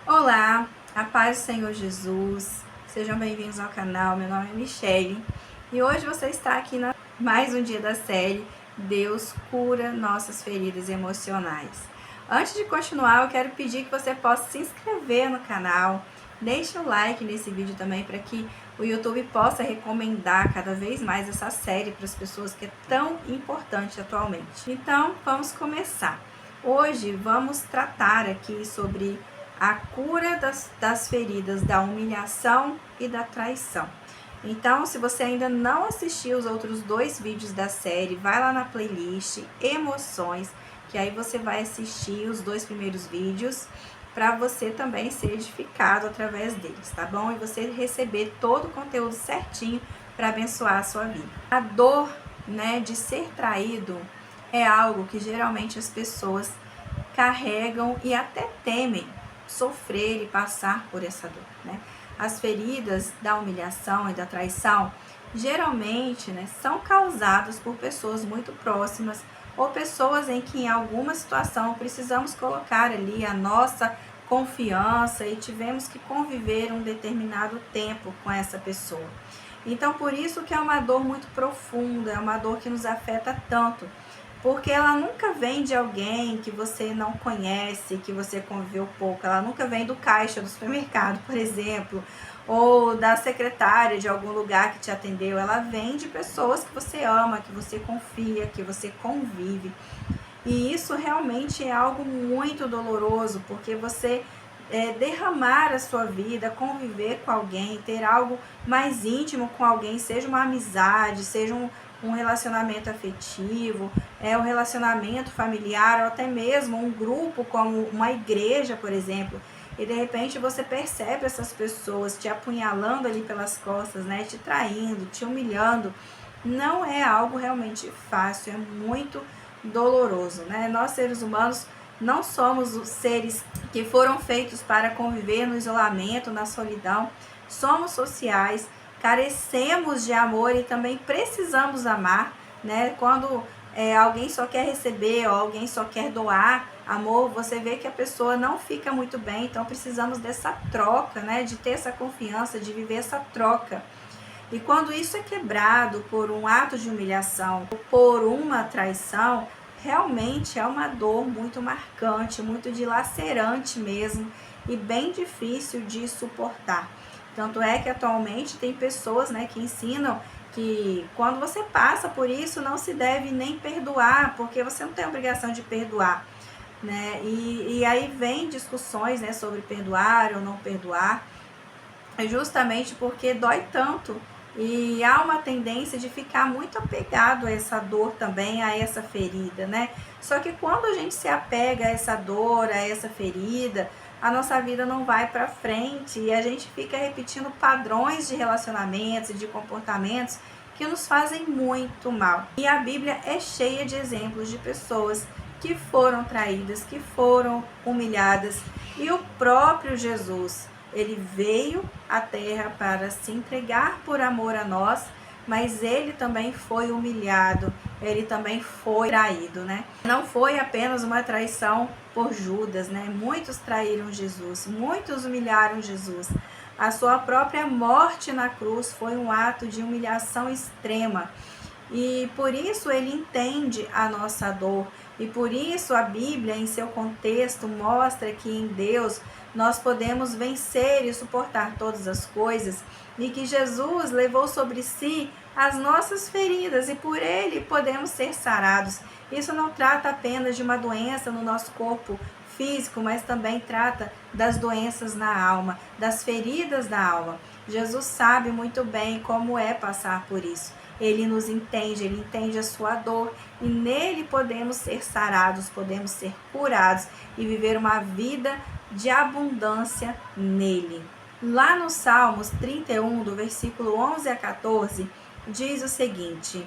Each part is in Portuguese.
Olá, a paz do Senhor Jesus, sejam bem-vindos ao canal, meu nome é Michele e hoje você está aqui na mais um dia da série Deus cura nossas feridas emocionais. Antes de continuar, eu quero pedir que você possa se inscrever no canal, deixe o like nesse vídeo também para que o YouTube possa recomendar cada vez mais essa série para as pessoas que é tão importante atualmente. Então, vamos começar. Hoje vamos tratar aqui sobre a cura das feridas da humilhação e da traição. Então, se você ainda não assistiu os outros dois vídeos da série, vai lá na playlist Emoções, que aí você vai assistir os dois primeiros vídeos para você também ser edificado através deles, tá bom? E você receber todo o conteúdo certinho para abençoar a sua vida. A dor, de ser traído é algo que geralmente as pessoas carregam e até temem sofrer e passar por essa dor, As feridas da humilhação e da traição geralmente, são causadas por pessoas muito próximas ou pessoas em que em alguma situação precisamos colocar ali a nossa confiança e tivemos que conviver um determinado tempo com essa pessoa. Então, por isso que é uma dor muito profunda, é uma dor que nos afeta tanto, porque ela nunca vem de alguém que você não conhece, que você conviveu pouco. Ela nunca vem do caixa do supermercado, por exemplo, ou da secretária de algum lugar que te atendeu. Ela vem de pessoas que você ama, que você confia, que você convive. E isso realmente é algo muito doloroso, porque você derramar a sua vida, conviver com alguém, ter algo mais íntimo com alguém, seja uma amizade, seja um relacionamento afetivo, um relacionamento familiar, ou até mesmo um grupo como uma igreja, por exemplo, e de repente você percebe essas pessoas te apunhalando ali pelas costas, te traindo, te humilhando. Não é algo realmente fácil, é muito doloroso, Nós, seres humanos, não somos os seres que foram feitos para conviver no isolamento, na solidão. Somos sociais, carecemos de amor e também precisamos amar, Quando alguém só quer receber ou alguém só quer doar amor, você vê que a pessoa não fica muito bem. Então precisamos dessa troca, de ter essa confiança, de viver essa troca. E quando isso é quebrado por um ato de humilhação, por uma traição, realmente é uma dor muito marcante, muito dilacerante mesmo e bem difícil de suportar. Tanto é que atualmente tem pessoas, que ensinam que quando você passa por isso não se deve nem perdoar, porque você não tem a obrigação de perdoar, E aí vem discussões, sobre perdoar ou não perdoar, justamente porque dói tanto. E há uma tendência de ficar muito apegado a essa dor também, a essa ferida, Só que quando a gente se apega a essa dor, a essa ferida, a nossa vida não vai para frente e a gente fica repetindo padrões de relacionamentos e de comportamentos que nos fazem muito mal. E a Bíblia é cheia de exemplos de pessoas que foram traídas, que foram humilhadas. E o próprio Jesus, ele veio à terra para se entregar por amor a nós, mas ele também foi humilhado, ele também foi traído, Não foi apenas uma traição por Judas, Muitos traíram Jesus, muitos humilharam Jesus. A sua própria morte na cruz foi um ato de humilhação extrema. E por isso ele entende a nossa dor. E por isso a Bíblia, em seu contexto, mostra que em Deus nós podemos vencer e suportar todas as coisas. E que Jesus levou sobre si as nossas feridas e por ele podemos ser sarados. Isso não trata apenas de uma doença no nosso corpo físico, mas também trata das doenças na alma, das feridas da alma. Jesus sabe muito bem como é passar por isso. Ele nos entende, ele entende a sua dor e nele podemos ser sarados, podemos ser curados e viver uma vida de abundância nele. Lá no Salmos 31, do versículo 11 a 14, diz o seguinte: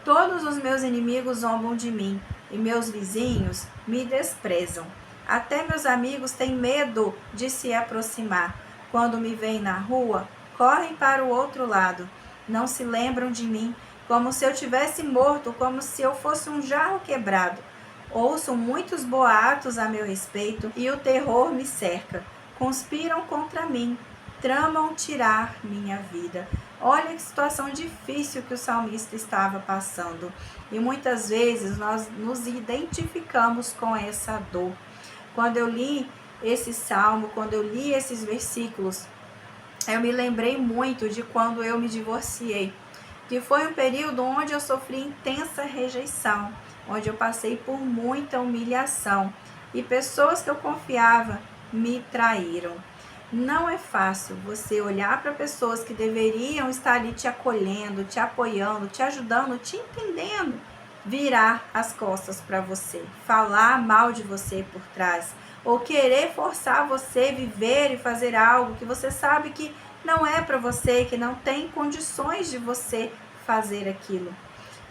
todos os meus inimigos zombam de mim e meus vizinhos me desprezam. Até meus amigos têm medo de se aproximar. Quando me veem na rua, correm para o outro lado. Não se lembram de mim, como se eu tivesse morto, como se eu fosse um jarro quebrado. Ouço muitos boatos a meu respeito e o terror me cerca. conspiram contra mim, tramam tirar minha vida. Olha que situação difícil que o salmista estava passando. E muitas vezes nós nos identificamos com essa dor. Quando eu li esse salmo, quando eu li esses versículos, eu me lembrei muito de quando eu me divorciei, que foi um período onde eu sofri intensa rejeição, onde eu passei por muita humilhação e pessoas que eu confiava me traíram. Não é fácil você olhar para pessoas que deveriam estar ali te acolhendo, te apoiando, te ajudando, te entendendo, virar as costas para você, falar mal de você por trás, ou querer forçar você a viver e fazer algo que você sabe que não é para você, que não tem condições de você fazer aquilo.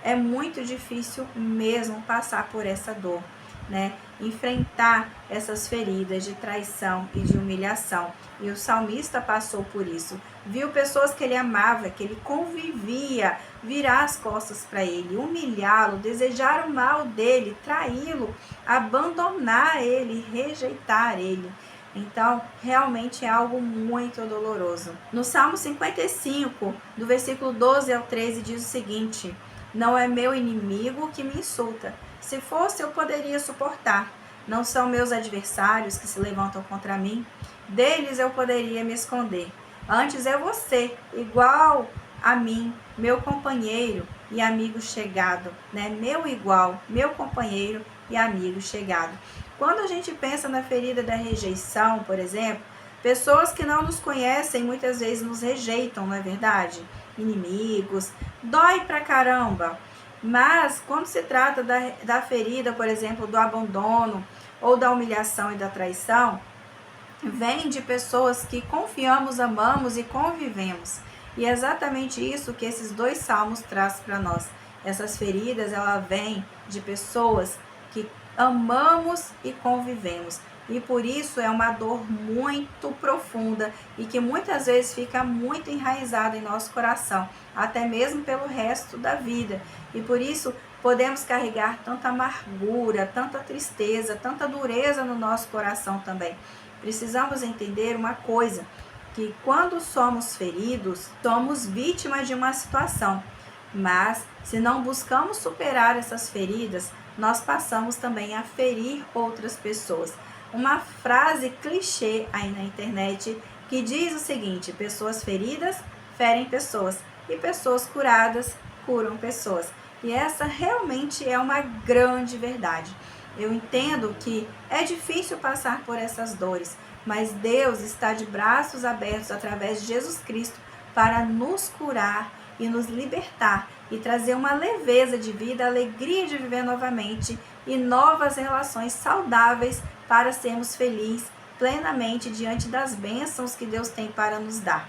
É muito difícil mesmo passar por essa dor, né? Enfrentar essas feridas de traição e de humilhação. E o salmista passou por isso. Viu pessoas que ele amava, que ele convivia, virar as costas para ele, humilhá-lo, desejar o mal dele, traí-lo, abandonar ele, rejeitar ele. Então, realmente é algo muito doloroso. No Salmo 55, do versículo 12 ao 13, diz o seguinte: não é meu inimigo que me insulta. Se fosse, eu poderia suportar. Não são meus adversários que se levantam contra mim. Deles eu poderia me esconder. Antes é você, igual a mim, meu companheiro e amigo chegado, né? Meu igual, meu companheiro e amigo chegado. Quando a gente pensa na ferida da rejeição, por exemplo, pessoas que não nos conhecem muitas vezes nos rejeitam, não é verdade? Inimigos, dói pra caramba. Mas quando se trata da ferida, por exemplo, do abandono ou da humilhação e da traição, vem de pessoas que confiamos, amamos e convivemos. E é exatamente isso que esses dois salmos trazem para nós. Essas feridas, ela vem de pessoas que amamos e convivemos. E por isso é uma dor muito profunda e que muitas vezes fica muito enraizada em nosso coração, até mesmo pelo resto da vida. E por isso podemos carregar tanta amargura, tanta tristeza, tanta dureza no nosso coração também. Precisamos entender uma coisa, que quando somos feridos, somos vítimas de uma situação. Mas se não buscamos superar essas feridas, nós passamos também a ferir outras pessoas. Uma frase clichê aí na internet que diz o seguinte: pessoas feridas ferem pessoas e pessoas curadas curam pessoas. E essa realmente é uma grande verdade. Eu entendo que é difícil passar por essas dores, mas Deus está de braços abertos através de Jesus Cristo para nos curar e nos libertar e trazer uma leveza de vida, alegria de viver novamente e novas relações saudáveis para sermos felizes plenamente diante das bênçãos que Deus tem para nos dar.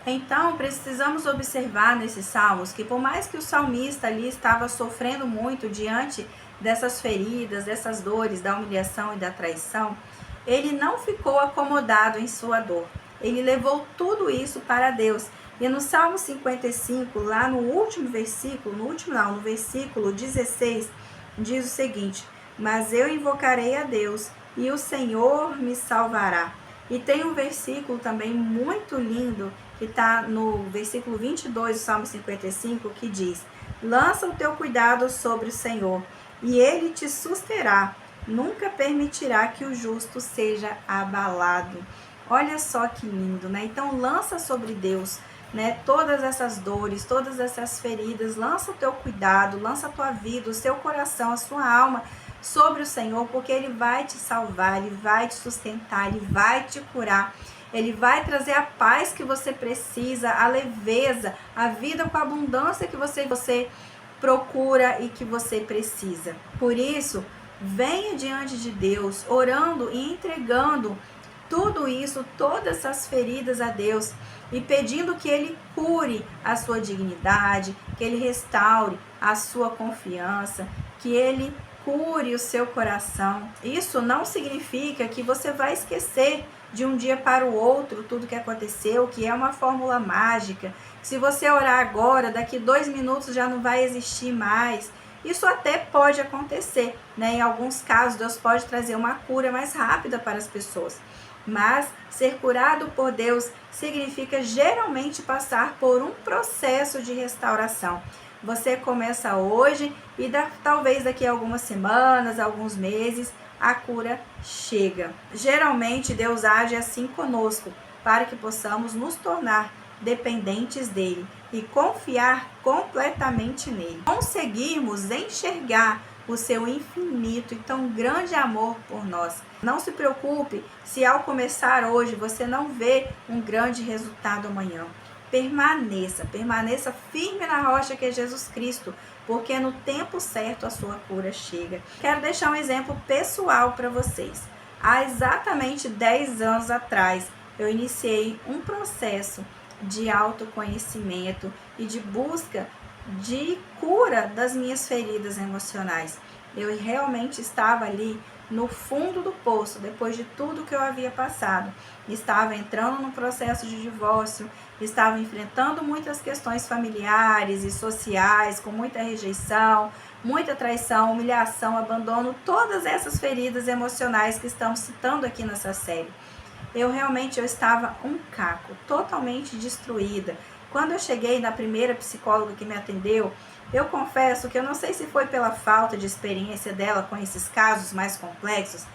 Então, precisamos observar nesses salmos que por mais que o salmista ali estava sofrendo muito diante dessas feridas, dessas dores, da humilhação e da traição, ele não ficou acomodado em sua dor. Ele levou tudo isso para Deus. E no Salmo 55, lá no último versículo, no versículo 16, diz o seguinte: mas eu invocarei a Deus e o Senhor me salvará. E tem um versículo também muito lindo, que está no versículo 22 do Salmo 55, que diz: lança o teu cuidado sobre o Senhor, e ele te susterá, nunca permitirá que o justo seja abalado. Olha só que lindo, né? Então lança sobre Deus, né, todas essas dores, todas essas feridas, lança o teu cuidado, lança a tua vida, o seu coração, a sua alma sobre o Senhor, porque Ele vai te salvar, Ele vai te sustentar, Ele vai te curar, Ele vai trazer a paz que você precisa, a leveza, a vida com a abundância que você procura e que você precisa. Por isso, venha diante de Deus, orando e entregando tudo isso, todas essas feridas a Deus e pedindo que Ele cure a sua dignidade, que Ele restaure a sua confiança, que Ele cure o seu coração. Isso não significa que você vai esquecer de um dia para o outro tudo que aconteceu, que é uma fórmula mágica. Se você orar agora, daqui 2 minutos já não vai existir mais. Isso até pode acontecer, né? Em alguns casos, Deus pode trazer uma cura mais rápida para as pessoas. Mas ser curado por Deus significa geralmente passar por um processo de restauração. Você começa hoje e talvez daqui a algumas semanas, alguns meses, a cura chega. Geralmente Deus age assim conosco, para que possamos nos tornar dependentes dele e confiar completamente nele. Conseguirmos enxergar o seu infinito e tão grande amor por nós. Não se preocupe se ao começar hoje você não vê um grande resultado amanhã. Permaneça firme na rocha que é Jesus Cristo, porque no tempo certo a sua cura chega. Quero deixar um exemplo pessoal para vocês. Há exatamente 10 anos atrás, eu iniciei um processo de autoconhecimento e de busca de cura das minhas feridas emocionais. Eu realmente estava ali no fundo do poço, depois de tudo que eu havia passado. Estava entrando no processo de divórcio, estava enfrentando muitas questões familiares e sociais, com muita rejeição, muita traição, humilhação, abandono, todas essas feridas emocionais que estamos citando aqui nessa série. Eu estava um caco, totalmente destruída. Quando eu cheguei na primeira psicóloga que me atendeu, eu confesso que eu não sei se foi pela falta de experiência dela com esses casos mais complexos,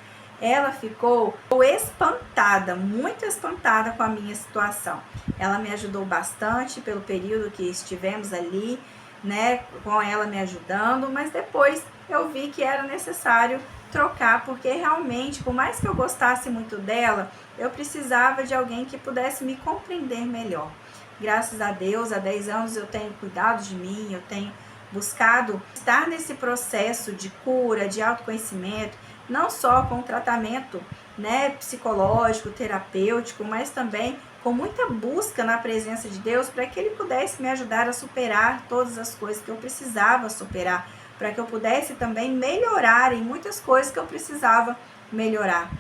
ela ficou espantada, muito espantada com a minha situação. Ela me ajudou bastante pelo período que estivemos ali, né, com ela me ajudando, mas depois eu vi que era necessário trocar, porque realmente, por mais que eu gostasse muito dela, eu precisava de alguém que pudesse me compreender melhor. Graças a Deus, há 10 anos eu tenho cuidado de mim, eu tenho buscado estar nesse processo de cura, de autoconhecimento, não só com tratamento, né, psicológico, terapêutico, mas também com muita busca na presença de Deus para que Ele pudesse me ajudar a superar todas as coisas que eu precisava superar, para que eu pudesse também melhorar em muitas coisas que eu precisava melhorar.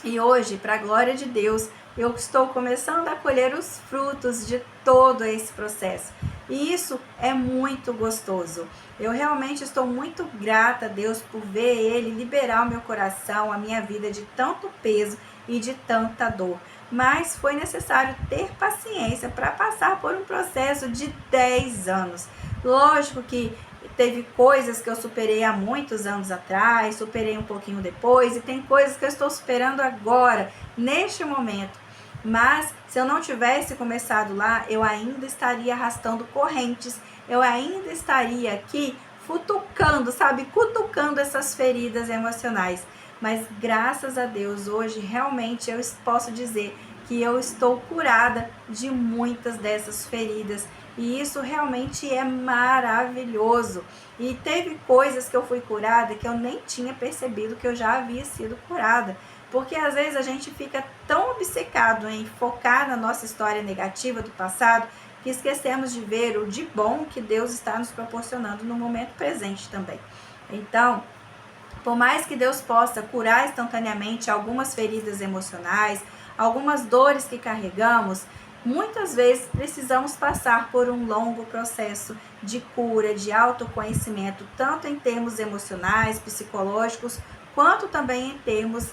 E hoje, para a glória de Deus, eu estou começando a colher os frutos de todo esse processo. E isso é muito gostoso. Eu realmente estou muito grata a Deus por ver Ele liberar o meu coração, a minha vida de tanto peso e de tanta dor. Mas foi necessário ter paciência para passar por um processo de 10 anos. Lógico que teve coisas que eu superei há muitos anos atrás, superei um pouquinho depois, e tem coisas que eu estou superando agora, neste momento. Mas se eu não tivesse começado lá, eu ainda estaria arrastando correntes, eu ainda estaria aqui cutucando essas feridas emocionais. Mas graças a Deus, hoje realmente eu posso dizer que eu estou curada de muitas dessas feridas. E isso realmente é maravilhoso. E teve coisas que eu fui curada que eu nem tinha percebido que eu já havia sido curada. Porque às vezes a gente fica tão obcecado em focar na nossa história negativa do passado que esquecemos de ver o de bom que Deus está nos proporcionando no momento presente também. Então, por mais que Deus possa curar instantaneamente algumas feridas emocionais, algumas dores que carregamos, muitas vezes precisamos passar por um longo processo de cura, de autoconhecimento, tanto em termos emocionais, psicológicos, quanto também em termos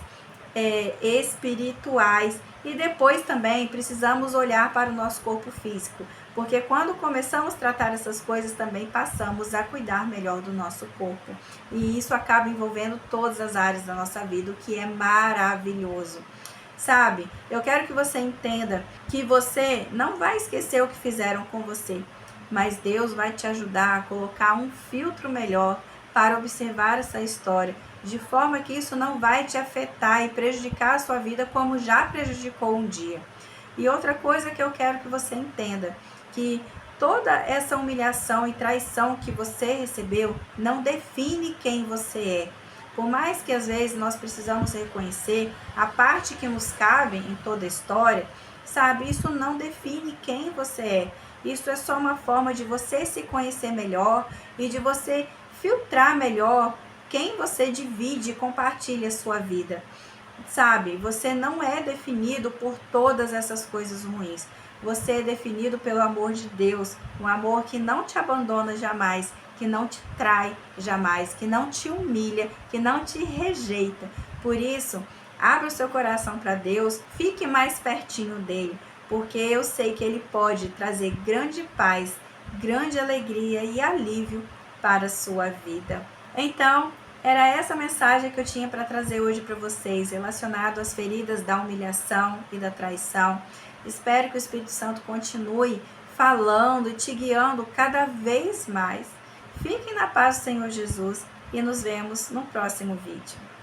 espirituais. E depois também precisamos olhar para o nosso corpo físico, porque quando começamos a tratar essas coisas também passamos a cuidar melhor do nosso corpo, e isso acaba envolvendo todas as áreas da nossa vida, o que é maravilhoso. Sabe, eu quero que você entenda que você não vai esquecer o que fizeram com você, mas Deus vai te ajudar a colocar um filtro melhor para observar essa história, de forma que isso não vai te afetar e prejudicar a sua vida como já prejudicou um dia. E outra coisa que eu quero que você entenda, que toda essa humilhação e traição que você recebeu não define quem você é. Por mais que às vezes nós precisamos reconhecer a parte que nos cabe em toda a história, sabe, isso não define quem você é. Isso é só uma forma de você se conhecer melhor e de você filtrar melhor quem você divide e compartilha a sua vida. Sabe, você não é definido por todas essas coisas ruins. Você é definido pelo amor de Deus, um amor que não te abandona jamais, que não te trai jamais, que não te humilha, que não te rejeita. Por isso, Abra o seu coração para Deus, fique mais pertinho dele, porque eu sei que ele pode trazer grande paz, grande alegria e alívio para a sua vida. Então, era essa mensagem que eu tinha para trazer hoje para vocês, relacionado às feridas da humilhação e da traição. Espero que o Espírito Santo continue falando e te guiando cada vez mais. Fiquem na paz do Senhor Jesus e nos vemos no próximo vídeo.